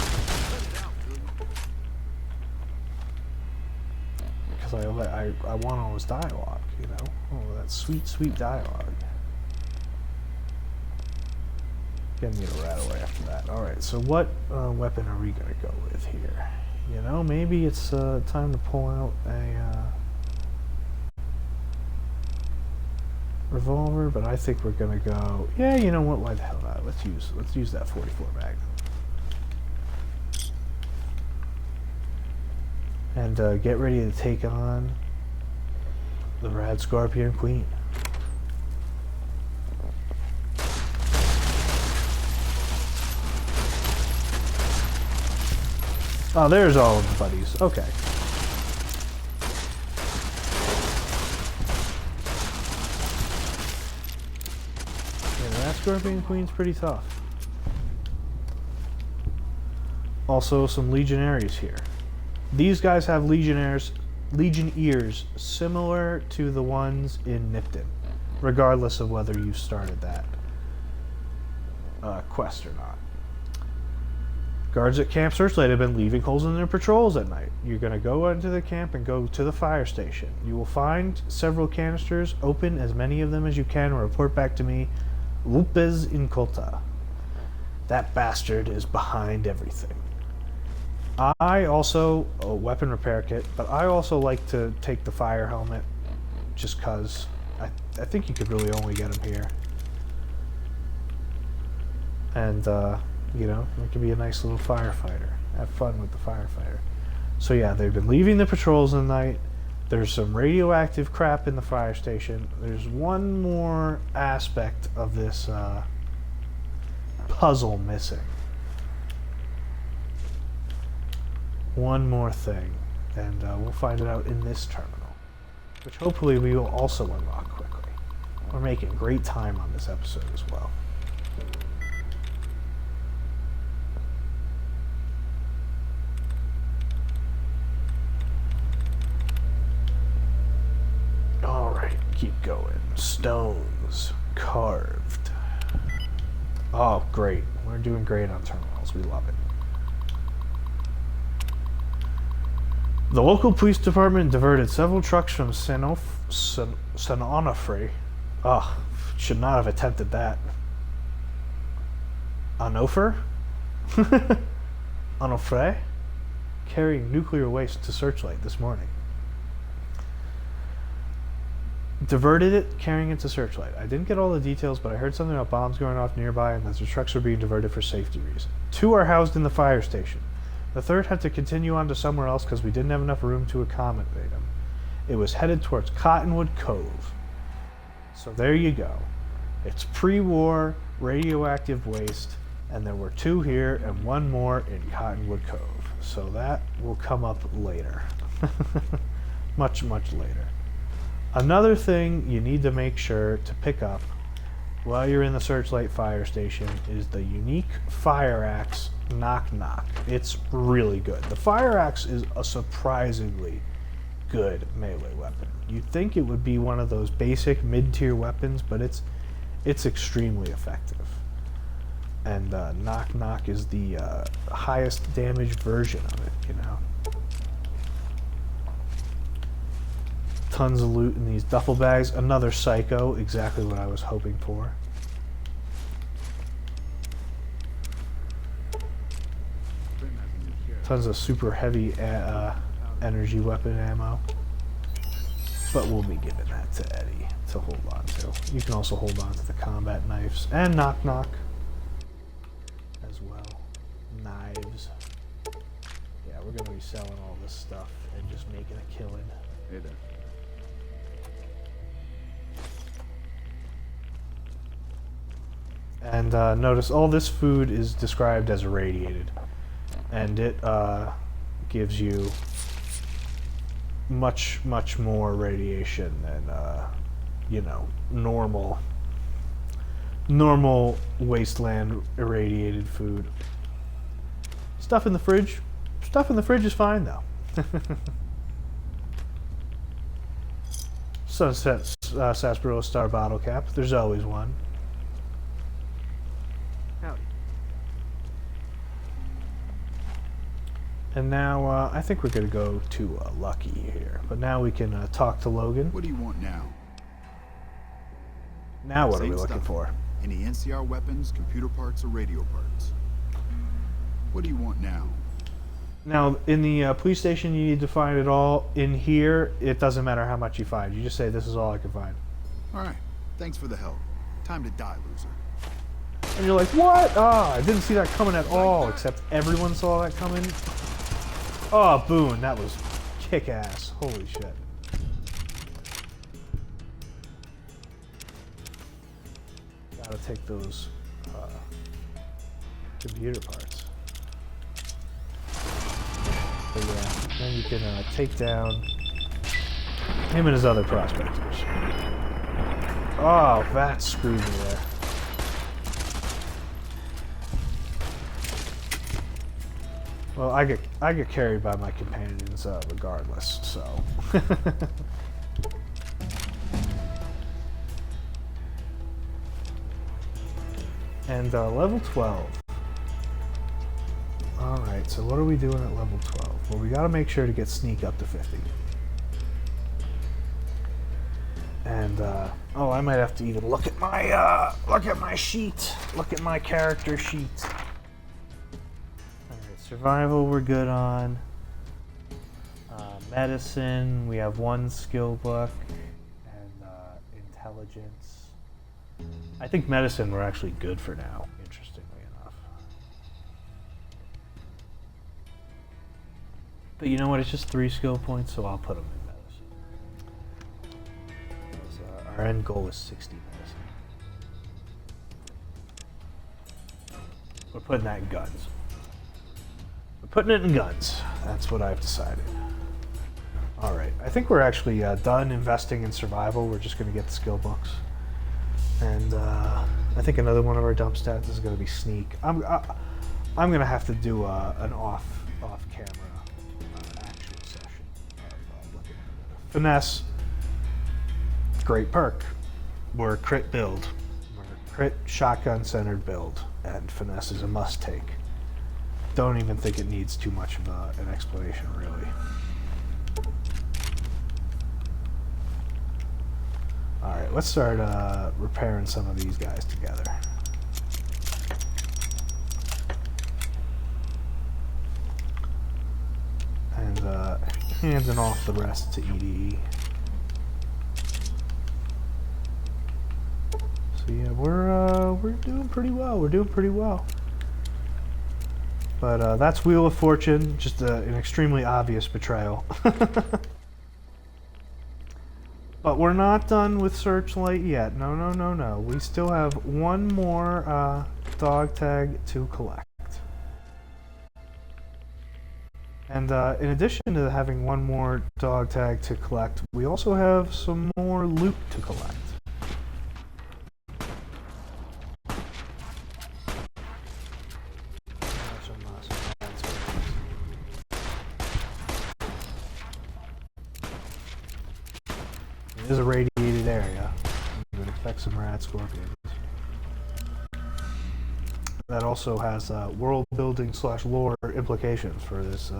Because I want all his dialogue, you know? Oh, that sweet, sweet dialogue. Getting me to rat away after that. Alright, so what weapon are we gonna go with here? You know, maybe it's time to pull out a revolver, but I think we're gonna go. Yeah, you know what? Why the hell not? Let's use that 44 Magnum. And get ready to take on the Rad Scorpion Queen. Oh, there's all of the buddies. Okay. Yeah, that Scorpion Queen's pretty tough. Also, some Legionaries here. These guys have Legionnaires, Legionnaires similar to the ones in Nipton, regardless of whether you started that quest or not. Guards at Camp Searchlight have been leaving holes in their patrols at night. You're going to go into the camp and go to the fire station. You will find several canisters. Open as many of them as you can and report back to me. Lupez Incolta. That bastard is behind everything. I also, a weapon repair kit, but I also like to take the fire helmet just because I think you could really only get them here. And, you know, it could be a nice little firefighter. Have fun with the firefighter. So yeah, they've been leaving the patrols at night. There's some radioactive crap in the fire station. There's one more aspect of this puzzle missing. One more thing, and we'll find it out in this terminal, which hopefully we will also unlock quickly. We're making great time on this episode as well. Alright, keep going. Stones. Carved. Oh, great. We're doing great on terminals. We love it. The local police department diverted several trucks from San Onofre. Ugh, should not have attempted that. Onofre? Onofre? Carrying nuclear waste to Searchlight this morning. Diverted it, carrying it to Searchlight. I didn't get all the details, but I heard something about bombs going off nearby and that the trucks were being diverted for safety reasons. 2 are housed in the fire station. The 3rd had to continue on to somewhere else because we didn't have enough room to accommodate him. It was headed towards Cottonwood Cove. So there you go. It's pre-war radioactive waste, and there were 2 here and 1 more in Cottonwood Cove. So that will come up later. Much, much later. Another thing you need to make sure to pick up while you're in the Searchlight fire station is the unique fire axe Knock Knock. It's really good. The fire axe is a surprisingly good melee weapon. You'd think it would be one of those basic mid-tier weapons, but it's extremely effective. And Knock Knock is the highest damage version of it, you know. Tons of loot in these duffel bags. Another Psycho, exactly what I was hoping for. Tons of super heavy energy weapon ammo. But we'll be giving that to Eddie to hold on to. You can also hold on to the combat knives and Knock Knock as well. Knives. Yeah, we're going to be selling all this stuff and just making a killing.
Hey there.
And notice all this food is described as irradiated. And it gives you much, much more radiation than, you know, normal wasteland irradiated food. Stuff in the fridge is fine though. Sunset Sarsaparilla Star bottle cap. There's always one. Howdy. And now I think we're going to go to Lucky here. But now we can talk to Logan.
What do you want now?
Now what are
Same
we looking
stuff.
for?
Any NCR weapons, computer parts, or radio parts. What do you want now?
Now, in the police station, you need to find it all. In here, it doesn't matter how much you find. You just say, this is all I can find.
All right. Thanks for the help. Time to die, loser.
And you're like, what? Ah, I didn't see that coming at all, except everyone saw that coming. Oh, Boone, that was kick-ass. Holy shit. Gotta take those computer parts. But yeah, then you can take down him and his other prospectors. Oh, that screwed me there. Well, I get carried by my companions regardless, so. And level 12. Alright, so what are we doing at level 12? Well, we gotta make sure to get sneak up to 50. And, oh, I might have to even look at my sheet. Look at my character sheet. Alright, survival we're good on. Medicine, we have one skill book. And, intelligence. I think medicine we're actually good for now, interestingly enough. But you know what, it's just 3 skill points, so I'll put them in medicine. Because, our end goal is 60 medicine. We're putting that in guns. We're putting it in guns. That's what I've decided. Alright, I think we're actually done investing in survival. We're just going to get the skill books. And I think another one of our dump stats is going to be sneak. I'm going to have to do an off-camera actual session of looking at it. Finesse, great perk. We're a crit build. We're a crit shotgun-centered build, and finesse is a must-take. Don't even think it needs too much of an explanation, really. Alright, let's start repairing some of these guys together. And handing off the rest to EDE. So yeah, we're doing pretty well. We're doing pretty well. But that's Wheel of Fortune, just an extremely obvious betrayal. But we're not done with Searchlight yet. No, no, no, no. We still have one more dog tag to collect. And in addition to having one more dog tag to collect, we also have some more loot to collect. It is a radiated area. You would expect some rat scorpions. That also has world building / lore implications for this,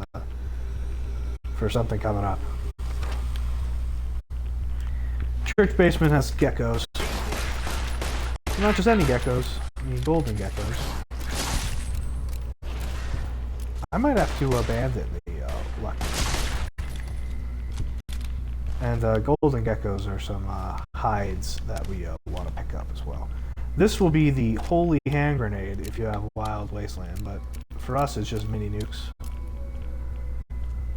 for something coming up. Church basement has geckos. Not just any geckos, I mean golden geckos. I might have to abandon the lucky. And golden geckos are some hides that we want to pick up as well. This will be the holy hand grenade if you have Wild Wasteland, but for us it's just mini nukes.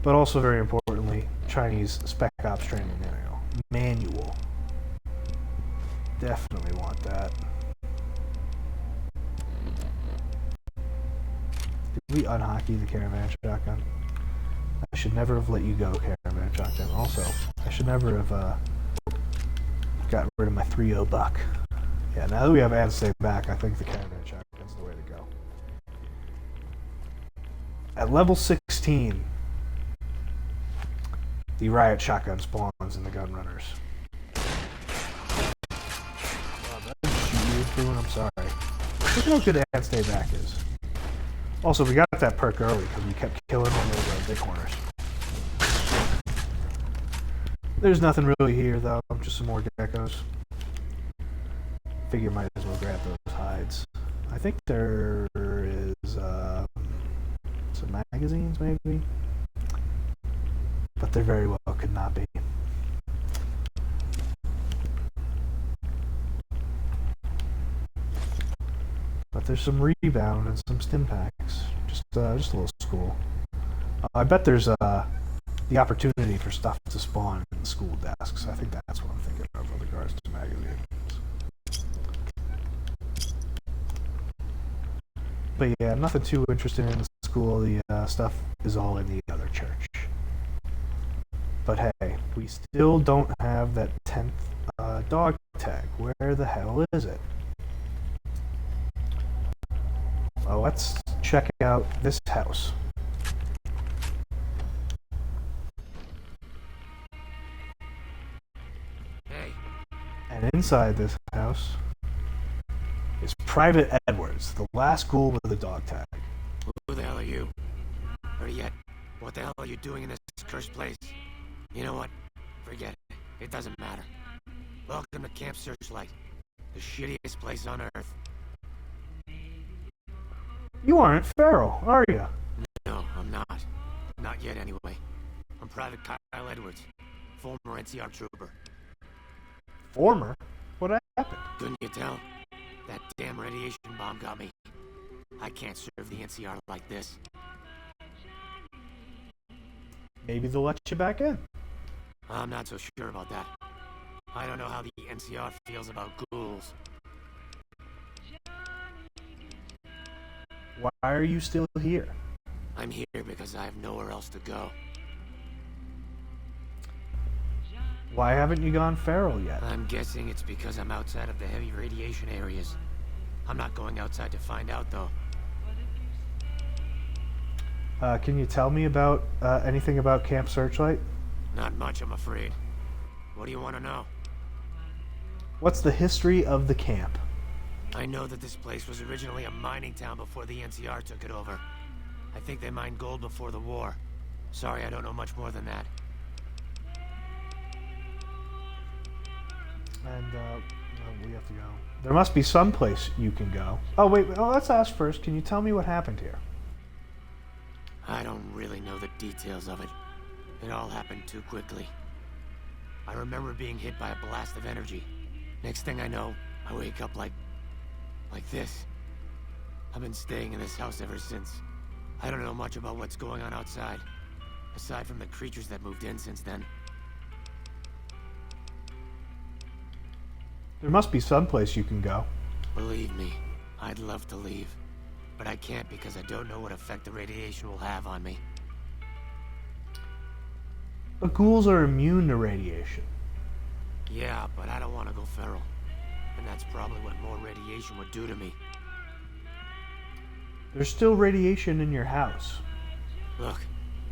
But also very importantly, Chinese Spec Ops training manual. Definitely want that. Did we unhockey the caravan shotgun? I should never have let you go, caravan shotgun. Also, I should never have gotten rid of my 3.0 buck. Yeah, now that we have Anstay back, I think the caravan shotgun's the way to go. At level 16, the riot shotgun spawns in the gun runners. Oh, that didn't shoot you through, I'm sorry. Look at how good Anstay back is. Also, we got that perk early because we kept killing all those big corners. There's nothing really here, though. Just some more geckos. figure might as well grab those hides. I think there is some magazines, maybe, but there very well could not be. But there's some rebound and some stim packs. Just a little school. I bet there's the opportunity for stuff to spawn in the school desks. I think that's what I'm thinking of with regards to magazines. But yeah, nothing too interesting in the school. The stuff is all in the other church. But hey, we still don't have that 10th dog tag. Where the hell is it? Well, let's check out this house.
Hey.
And inside this house is Private Edwards, the last ghoul with the dog tag.
Who the hell are you? Or yet, what the hell are you doing in this cursed place? You know what? Forget it. It doesn't matter. Welcome to Camp Searchlight, the shittiest place on Earth.
You aren't Farrell, are you?
No, I'm not. Not yet, anyway. I'm Private Kyle Edwards, former NCR trooper.
Former? What happened?
Couldn't you tell? That damn radiation bomb got me. I can't serve the NCR like this.
Maybe they'll let you back in.
I'm not so sure about that. I don't know how the NCR feels about ghouls.
Why are you still here?
I'm here because I have nowhere else to go.
Why haven't you gone feral yet?
I'm guessing it's because I'm outside of the heavy radiation areas. I'm not going outside to find out, though.
Can you tell me about anything about Camp Searchlight?
Not much, I'm afraid. What do you want to know?
What's the history of the camp?
I know that this place was originally a mining town before the NCR took it over. I think they mined gold before the war. Sorry, I don't know much more than that.
And, we have to go. There must be some place you can go. Oh, wait, let's ask first. Can you tell me what happened here?
I don't really know the details of it. It all happened too quickly. I remember being hit by a blast of energy. Next thing I know, I wake up like this. I've been staying in this house ever since. I don't know much about what's going on outside, aside from the creatures that moved in since then.
There must be some place you can go.
Believe me, I'd love to leave. But I can't because I don't know what effect the radiation will have on me.
But ghouls are immune to radiation.
Yeah, but I don't want to go feral. And that's probably what more radiation would do to me.
There's still radiation in your house.
Look,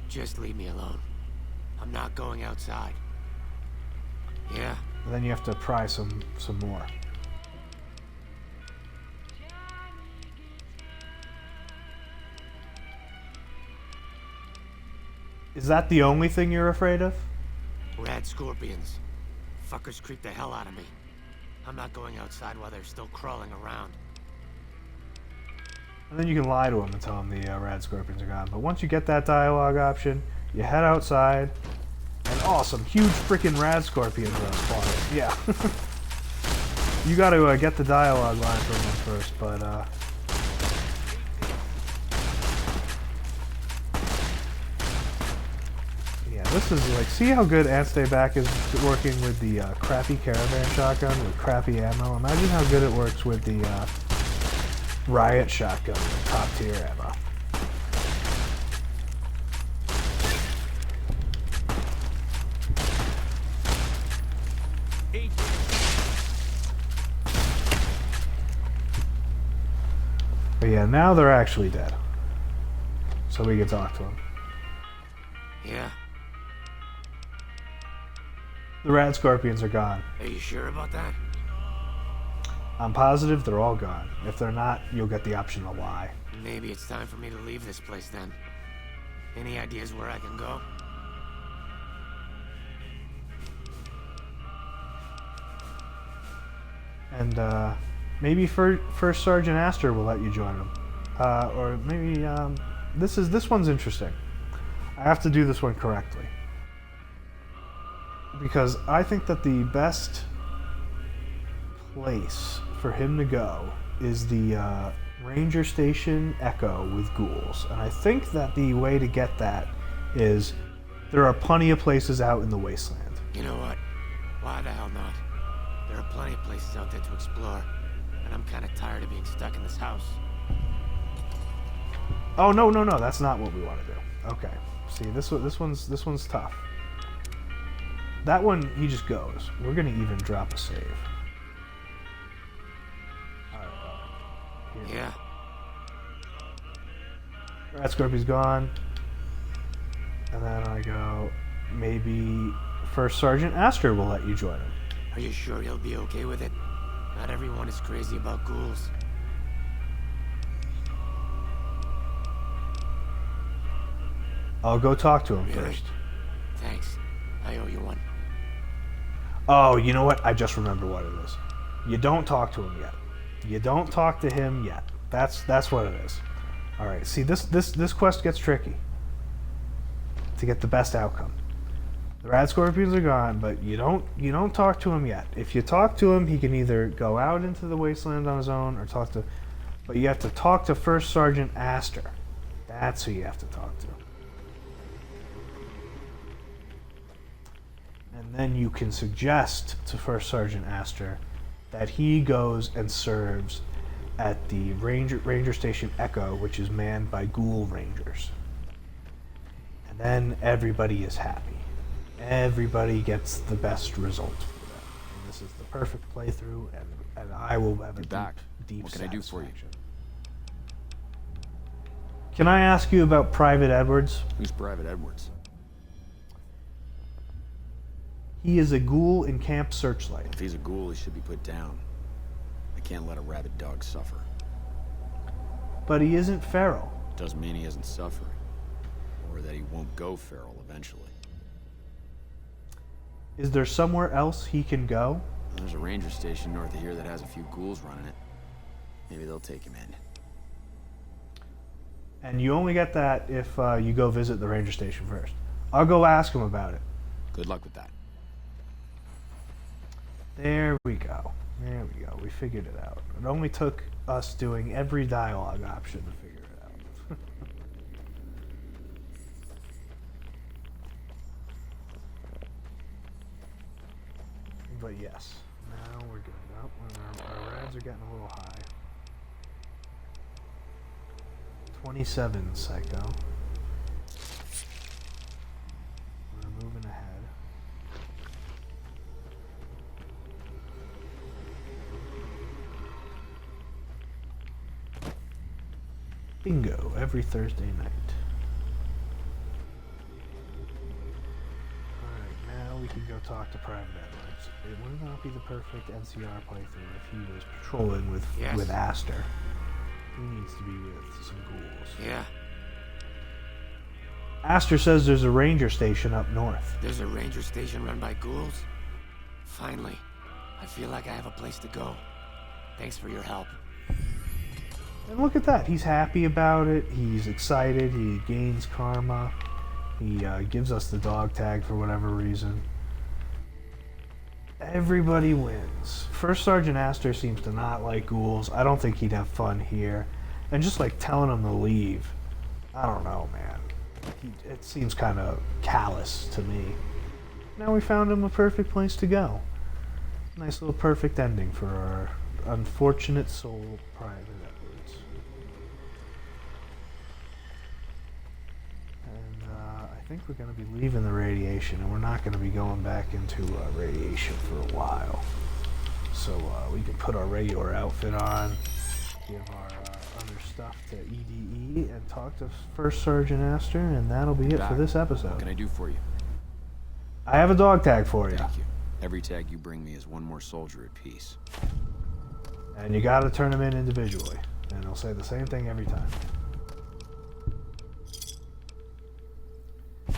just leave me alone. I'm not going outside. Yeah.
And then you have to pry some more. Is that the only thing you're afraid of?
Rad scorpions. Fuckers creep the hell out of me. I'm not going outside while they're still crawling around.
And then you can lie to them and tell them the rad scorpions are gone. But once you get that dialogue option, you head outside, and some huge freaking rad scorpions are spawning. Yeah. You got to get the dialogue line from them first, but yeah, this is like, see how good Anstay back is working with the crappy caravan shotgun with crappy ammo. Imagine how good it works with the riot shotgun with top tier ammo. But yeah, now they're actually dead. So we can talk to them.
Yeah.
The rad scorpions are gone.
Are you sure about that?
I'm positive they're all gone. If they're not, you'll get the option to lie.
Maybe it's time for me to leave this place then. Any ideas where I can go?
And Maybe First Sergeant Astor will let you join him. Or maybe, this one's interesting. I have to do this one correctly. Because I think that the best place for him to go is the Ranger Station Echo with ghouls. And I think that the way to get that is there are plenty of places out in the wasteland.
You know what? Why the hell not? There are plenty of places out there to explore, and I'm kind of tired of being stuck in this house.
Oh, no, that's not what we want to do. Okay. See, this one's tough. That one, he just goes. We're going to even drop a save. Alright.
Yeah.
Rat Scorpion's gone. And then I go, maybe First Sergeant Astor will let you join him.
Are you sure he'll be okay with it? Not everyone is crazy about ghouls.
I'll go talk to him
Really?
first.
Thanks. I owe you one.
Oh, you know what? I just remember what it is. You don't talk to him yet. You don't talk to him yet. That's what it is. All right. See, this quest gets tricky to get the best outcome. The Rad Scorpions are gone, but you don't talk to him yet. If you talk to him, he can either go out into the wasteland on his own or talk to. But you have to talk to First Sergeant Astor. That's who you have to talk to. And then you can suggest to First Sergeant Astor that he goes and serves at the Ranger Station Echo, which is manned by ghoul rangers. And then everybody is happy. Everybody gets the best result for them. And this is the perfect playthrough, and I will have a deep
What can I do for you?
satisfaction. Can I ask you about Private Edwards?
Who's Private Edwards?
He is a ghoul in Camp Searchlight.
If he's a ghoul, he should be put down. I can't let a rabid dog suffer.
But he isn't feral.
Doesn't mean he isn't suffering. Or that he won't go feral eventually.
Is there somewhere else he can go?
There's a ranger station north of here that has a few ghouls running it. Maybe they'll take him in.
And you only get that if you go visit the ranger station first. I'll go ask him about it.
Good luck with that.
There we go. There we go. We figured it out. It only took us doing every dialogue option to figure it out. But yes, now we're good. Oh, our rads are getting a little high. 27, Psycho. We're moving ahead. Bingo, every Thursday night. Alright, now we can go talk to Private Edwards. It would not be the perfect NCR playthrough if he was patrolling with Astor. He needs to be with some ghouls.
Yeah.
Astor says there's a ranger station up north.
There's a ranger station run by ghouls? Finally. I feel like I have a place to go. Thanks for your help.
And look at that. He's happy about it. He's excited. He gains karma. He gives us the dog tag for whatever reason. Everybody wins. First Sergeant Astor seems to not like ghouls. I don't think he'd have fun here. And just like telling him to leave, I don't know, man. It seems kind of callous to me. Now we found him a perfect place to go. Nice little perfect ending for our unfortunate soul, Private Edwards. And I think we're going to be leaving the radiation, and we're not going to be going back into radiation for a while. So we can put our regular outfit on, give our other stuff to EDE, and talk to First Sergeant Astor, and that'll be it for this episode.
What can I do for you?
I have a dog tag for you.
Thank you. Every tag you bring me is one more soldier at peace.
And you gotta turn them in individually. And they'll say the same thing every time.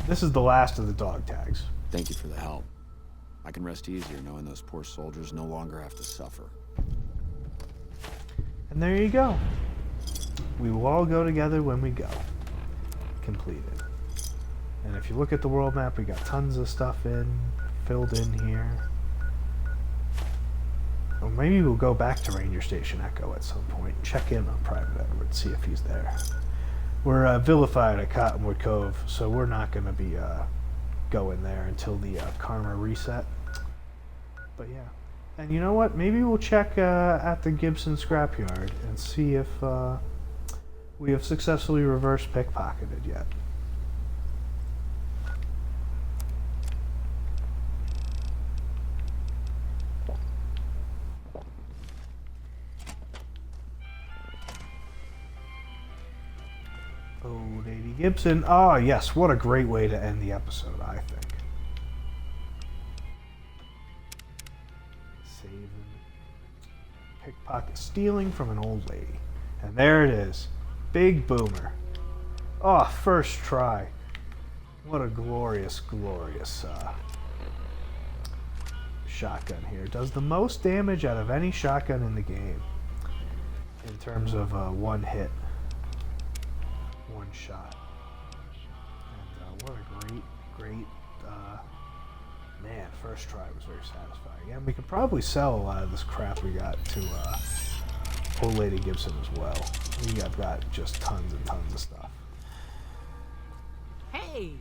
This is the last of the dog tags.
Thank you for the help. I can rest easier knowing those poor soldiers no longer have to suffer.
And there you go. We will all go together when we go. Completed. And if you look at the world map, we got tons of stuff filled in here. Or maybe we'll go back to Ranger Station Echo at some point and check in on Private Edward, see if he's there. We're vilified at Cottonwood Cove, so we're not going to be going there until the karma reset. But yeah. And you know what? Maybe we'll check at the Gibson scrapyard and see if we have successfully reverse pickpocketed yet. Oh, Lady Gibson. Ah, yes. What a great way to end the episode, I think. Saving. Pickpocket stealing from an old lady. And there it is. Big Boomer. Oh, first try. What a glorious, glorious shotgun here. Does the most damage out of any shotgun in the game. In terms of one hit. One shot. And what a great, man, first try was very satisfying. And we could probably sell a lot of this crap we got to Old Lady Gibson as well. We have got just tons and tons of stuff.
Hey!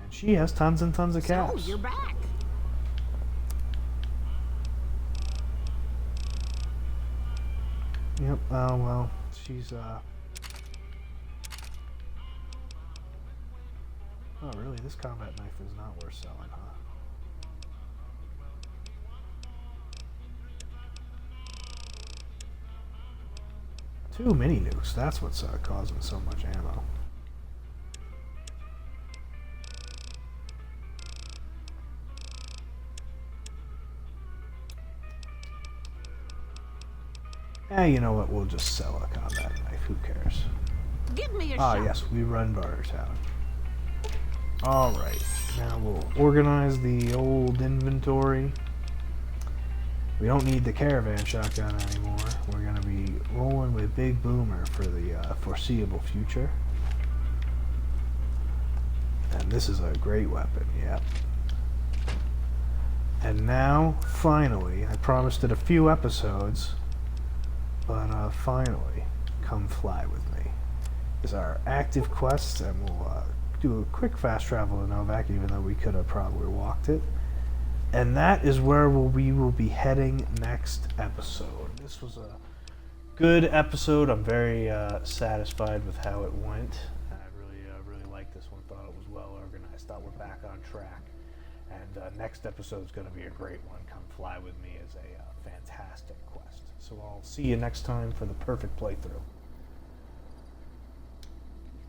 And she has tons and tons of caps.
So, you're back!
Yep, oh well, she's oh, really? This combat knife is not worth selling, huh? Too many nukes. That's what's causing so much ammo. You know what? We'll just sell a combat knife. Who cares?
Give me a
Ah,
shot.
yes, we run Bartertown. Alright, now we'll organize the old inventory. We don't need the caravan shotgun anymore. We're going to be rolling with Big Boomer for the foreseeable future. And this is a great weapon, yep. And now, finally, I promised it a few episodes, but finally, Come Fly With Me is our active quest, and we'll do a quick fast travel to Novak, even though we could have probably walked it. And that is where we will be heading next episode. This was a good episode. I'm very satisfied with how it went. I really liked this one. Thought it was well organized. Thought we're back on track. And next episode is going to be a great one. Come Fly With Me is a fantastic quest. So I'll see you next time for the perfect playthrough.